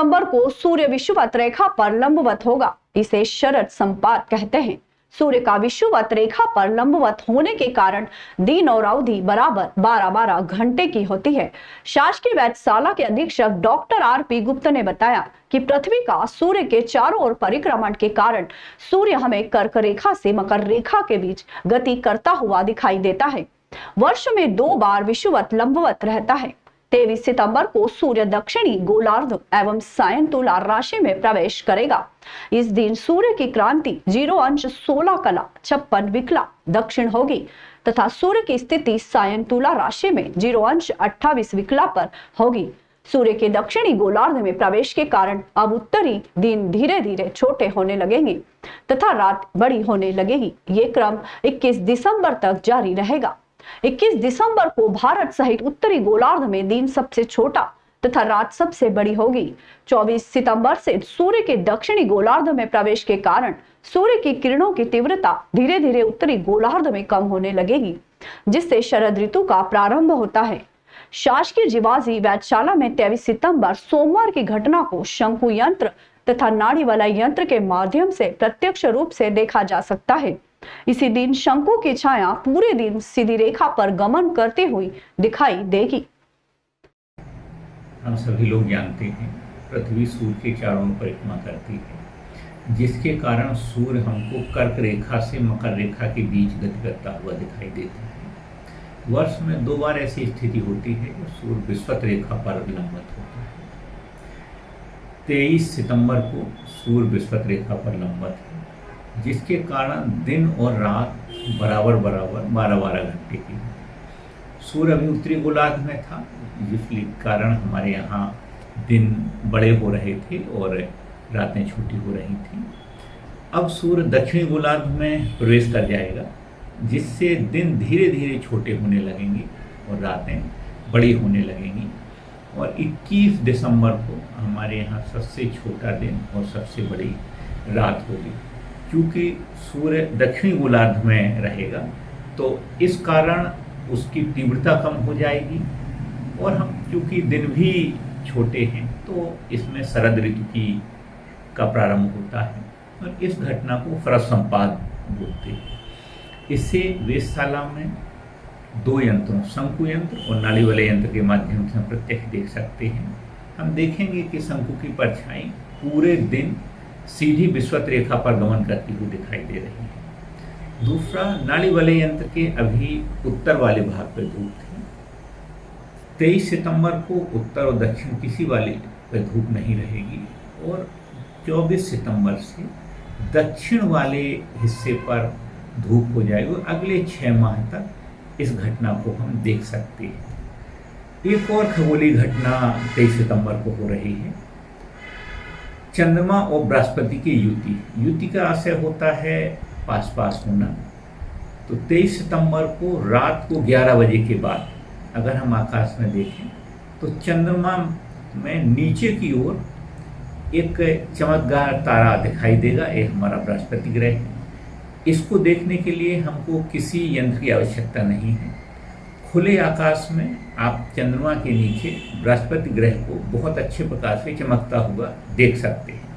सितंबर को सूर्य विषुवत रेखा पर लंबवत होगा। इसे शरद संपात कहते हैं। सूर्य का विषुवत रेखा पर लंबवत होने के कारण दिन और अवधि बराबर 12-12 घंटे की होती है। शासकीय वैधशाला के अधीक्षक डॉक्टर आर.पी. गुप्ता ने बताया कि पृथ्वी का सूर्य के चारों ओर परिक्रमण के कारण सूर्य हमें कर्क रेखा से मकर रेखा के बीच गति करता हुआ दिखाई देता है। वर्ष में 2 बार विषुवत लंबवत रहता है। 23 सितंबर को सूर्य दक्षिणी गोलार्ध एवं सायन तुला राशि में प्रवेश करेगा। इस दिन सूर्य की क्रांति 0° 16 कला 56 विकला दक्षिण होगी तथा सूर्य की स्थिति सायन तुला राशि में 0° 28 विकला पर होगी। सूर्य के दक्षिणी गोलार्ध में प्रवेश के कारण अब उत्तरी दिन धीरे धीरे छोटे होने लगेंगे तथा रात बड़ी होने लगेगी। ये क्रम 21 दिसंबर तक जारी रहेगा। 21 दिसंबर को भारत सहित उत्तरी गोलार्ध में दिन सबसे छोटा तथा रात सबसे बड़ी होगी। 24 सितंबर से सूर्य के दक्षिणी गोलार्ध में प्रवेश के कारण सूर्य की किरणों की तीव्रता धीरे धीरे उत्तरी गोलार्ध में कम होने लगेगी, जिससे शरद ऋतु का प्रारंभ होता है। शासकीय जीवाजी वैधशाला में 23 सितंबर सोमवार की घटना को शंकु यंत्र तथा नाड़ी वलय यंत्र के माध्यम से प्रत्यक्ष रूप से देखा जा सकता है। इसी दिन शंकु की छाया पूरे दिन सीधी रेखा पर गमन करती हुई दिखाई देगी। हम सभी लोग जानते हैं पृथ्वी सूर्य के चारों ओर परिक्रमा करती है, जिसके कारण सूर्य हमको कर्क रेखा से मकर रेखा के बीच गति करता हुआ दिखाई देता है। वर्ष में 2 बार ऐसी स्थिति होती है कि सूर्य विषुवत रेखा पर लंबवत होता है। 23 सितंबर को सूर्य विषुवत रेखा पर लंबवत है, जिसके कारण दिन और रात बराबर 12-12 घंटे की। सूर्य अभी उत्तरी गोलार्ध में था, जिसके कारण हमारे यहाँ दिन बड़े हो रहे थे और रातें छोटी हो रही थी। अब सूर्य दक्षिणी गोलार्ध में प्रवेश कर जाएगा, जिससे दिन धीरे धीरे छोटे होने लगेंगे और रातें बड़ी होने लगेंगी। और 21 दिसंबर को हमारे यहाँ सबसे छोटा दिन और सबसे बड़ी रात होगी। क्योंकि सूर्य दक्षिणी गोलार्ध में रहेगा तो इस कारण उसकी तीव्रता कम हो जाएगी और हम क्योंकि दिन भी छोटे हैं तो इसमें शरद ऋतु का प्रारंभ होता है और इस घटना को शरद संपात बोलते हैं। इससे वेधशाला में 2 यंत्रों शंकु यंत्र और नाड़ी वलय यंत्र के माध्यम से हम प्रत्यक्ष देख सकते हैं। हम देखेंगे कि शंकु की परछाई पूरे दिन सीधी विषुवत रेखा पर गमन करती हुई दिखाई दे रही है। दूसरा, नाड़ी वलय यंत्र के अभी उत्तर वाले भाग पर धूप थी। 23 सितंबर को उत्तर और दक्षिण किसी वाले पर धूप नहीं रहेगी और 24 सितंबर से दक्षिण वाले हिस्से पर धूप हो जाएगी और अगले 6 माह तक इस घटना को हम देख सकते हैं। एक और खगोलीय घटना 23 सितंबर को हो रही है। चंद्रमा और बृहस्पति की युति का आशय होता है पास पास होना। तो 23 सितंबर को रात को 11 बजे के बाद अगर हम आकाश में देखें तो चंद्रमा में नीचे की ओर एक चमकदार तारा दिखाई देगा। ये हमारा बृहस्पति ग्रह है। इसको देखने के लिए हमको किसी यंत्र की आवश्यकता नहीं है। खुले आकाश में आप चंद्रमा के नीचे बृहस्पति ग्रह को बहुत अच्छे प्रकार से चमकता हुआ देख सकते हैं।